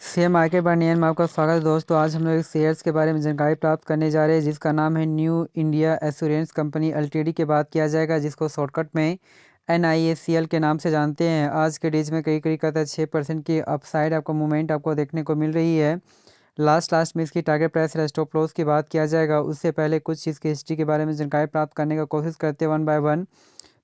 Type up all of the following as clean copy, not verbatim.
Share market पर नियम में आपका स्वागत है दोस्तों। आज हम लोग एक शेयर्स के बारे में जानकारी प्राप्त करने जा रहे हैं जिसका नाम है new India assurance company LTD की बात किया जाएगा, जिसको शॉर्टकट में NIACL के नाम से जानते हैं। आज के डेज में कई कहता है 6% की अपसाइड आपको मूवमेंट आपको देखने को मिल रही है। लास्ट में इसकी टारगेट प्राइस या स्टॉप लॉस की बात किया जाएगा। उससे पहले कुछ चीज़ की हिस्ट्री के बारे में जानकारी प्राप्त करने का कोशिश करते हैं वन बाय वन।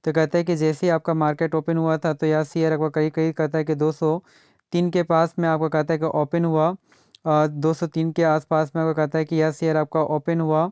तो कहते हैं कि जैसे ही आपका मार्केट ओपन हुआ था तो यह शेयर आपका करीब कहता है कि 203 के पास में आपको कहता है कि ओपन हुआ। 203 के आसपास में आपको कहता है कि यह शेयर आपका ओपन हुआ।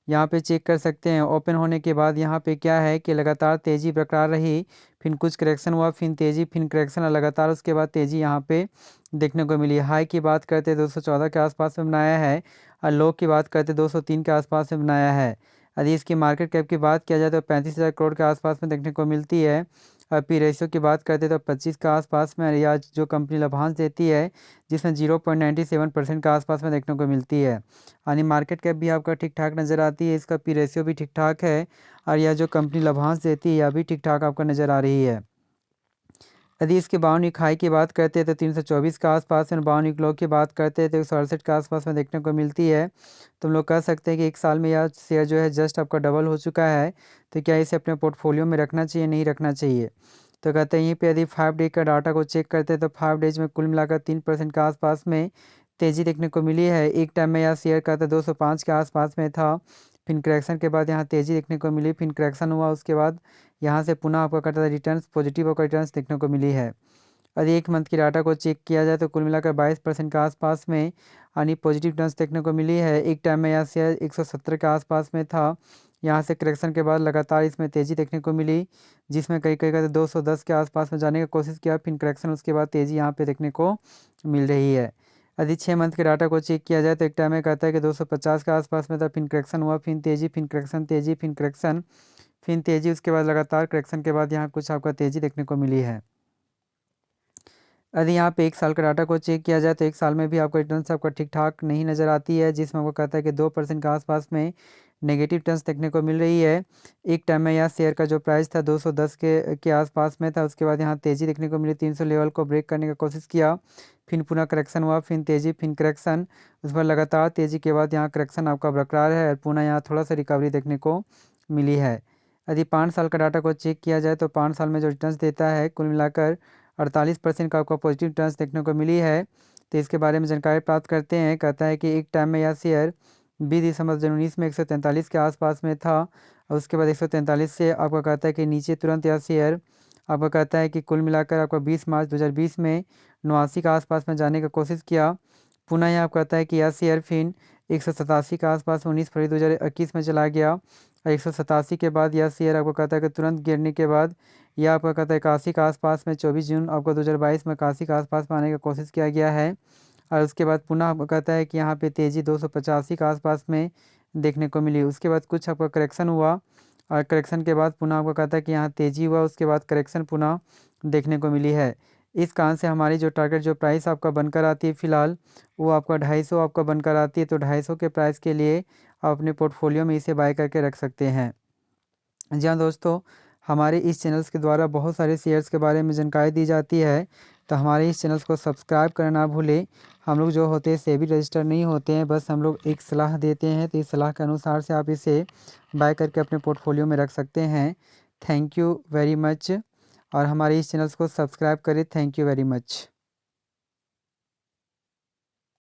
यहाँ पे चेक कर सकते हैं। ओपन होने के बाद यहाँ पे क्या है कि लगातार तेज़ी बरकरार रही, फिर कुछ करेक्शन हुआ, फिर तेज़ी, फिर करेक्शन, और लगातार उसके बाद तेज़ी यहाँ पे देखने को मिली। हाई की बात करते 214 के आसपास में बनाया है और लो की बात करते 203 के आसपास में बनाया है। यदि इसकी मार्केट कैप की बात किया जाए तो 35,000 करोड़ के आसपास में देखने को मिलती है। और पी रेशियो की बात करते तो 25 के आसपास में, या जो कंपनी लाभांश देती है जिसमें 0.97% के आसपास में देखने को मिलती है। यानी मार्केट कैप भी आपका ठीक ठाक नज़र आती है, इसका पी रेशियो भी ठीक ठाक है, और यह जो कंपनी लाभांश देती है यह भी ठीक ठाक आपको नज़र आ रही है। यदि इसके बाउंड वीक हाई की बात करते हैं तो 324 के आसपास में, बाउंड वीक लो की बात करते हैं तो 168 के आसपास में देखने को मिलती है। तो हम लोग कह सकते हैं कि एक साल में यह शेयर जो है जस्ट आपका डबल हो चुका है। तो क्या इसे अपने पोर्टफोलियो में रखना चाहिए, नहीं रखना चाहिए? तो कहते हैं यहीं पे यदि 5 डे का डाटा को चेक करते हैं तो 5 डेज में कुल मिलाकर 3% के आसपास में तेज़ी देखने को मिली है। एक टाइम में यह शेयर कहते 205 के आसपास में था, फिर करेक्शन के बाद यहाँ तेज़ी देखने को मिली, फिर करेक्शन हुआ, उसके बाद यहाँ से पुनः आपका कहता है रिटर्न्स पॉजिटिव होकर रिटर्न्स देखने को मिली है। यदि एक मंथ की डाटा को चेक किया जाए तो कुल मिलाकर 22% के आसपास में यानी पॉजिटिव टर्न्स देखने को मिली है। एक टाइम में यह शेयर 170 के आसपास में था, यहाँ से करेक्शन के बाद लगातार इसमें तेज़ी देखने को मिली, जिसमें कई का 210 के आसपास में जाने की कोशिश किया, फिर करेक्शन, उसके बाद तेज़ी यहाँ पे देखने को मिल रही है। यदि 6 मंथ के डाटा को चेक किया जाए तो एक टाइम में कहता है कि 250 के आसपास में था, फिर करेक्शन हुआ, फिर तेज़ी, फिर करेक्शन, तेज़ी, फिर करेक्शन, फिर तेज़ी, उसके बाद लगातार करेक्शन के बाद यहाँ कुछ आपका तेज़ी देखने को मिली है। यदि यहाँ पे एक साल का डाटा को चेक किया जाए तो एक साल में भी आपको रिटर्न्स आपका ठीक ठाक नहीं नज़र आती है, जिसमें आपको कहता है कि 2% के आसपास में नेगेटिव टर्न्स देखने को मिल रही है। एक टाइम में यह शेयर का जो प्राइस था 210 के आसपास में था, उसके बाद यहाँ तेज़ी देखने को मिली, 300 लेवल को ब्रेक करने की कोशिश किया, फिर पुनः करेक्शन हुआ, फिर तेज़ी, फिर करेक्शन, उस पर लगातार तेज़ी के बाद यहाँ करेक्शन आपका बरकरार है और पुनः यहाँ थोड़ा सा रिकवरी देखने को मिली है। यदि 5 साल का डाटा को चेक किया जाए तो 5 साल में जो रिटर्न्स देता है कुल मिलाकर 48% का आपको पॉजिटिव रिटर्न्स देखने को मिली है। तो इसके बारे में जानकारी प्राप्त करते हैं। कहता है कि एक टाइम में यह शेयर 20 दिसंबर 2019 में 143 के आसपास में था, और उसके बाद 143 से आपका कहता है कि नीचे तुरंत यह शेयर आपका कहता है कि कुल मिलाकर आपका 20 मार्च 2020 में 89 के आसपास में जाने का कोशिश किया। पुनः यह आपका कहता है कि यह शेयर फिर 187 के आसपास 19 फरवरी 2021 में चला गया, और 187 के बाद यह शेयर आपको कहता है कि तुरंत गिरने के बाद यह आपका कहता है 81 के आसपास में 24 जून आपको 2022 में 81 के आसपास में आने की कोशिश किया गया है, और उसके बाद पुनः आपको कहता है कि यहाँ पे तेज़ी 285 के आसपास में देखने को मिली। उसके बाद कुछ आपका करेक्शन हुआ, और करेक्शन के बाद पुनः आपको कहता है कि यहाँ तेज़ी हुआ, उसके बाद करेक्शन पुनः देखने को मिली है। इस कारण से हमारी जो टारगेट जो प्राइस आपका बनकर आती है फ़िलहाल वो आपका 250 आपका बनकर आती है। तो 250 के प्राइस के लिए आप अपने पोर्टफोलियो में इसे बाय करके रख सकते हैं। जी हाँ दोस्तों, हमारे इस चैनल्स के द्वारा बहुत सारे शेयर्स के बारे में जानकारी दी जाती है, तो हमारे इस चैनल्स को सब्सक्राइब करना ना भूलें। हम लोग जो होते हैं सेबी रजिस्टर नहीं होते हैं, बस हम लोग एक सलाह देते हैं, तो इस सलाह के अनुसार से आप इसे बाय करके अपने पोर्टफोलियो में रख सकते हैं। थैंक यू वेरी मच, और हमारे इस चैनल्स को सब्सक्राइब करें। Thank you very much.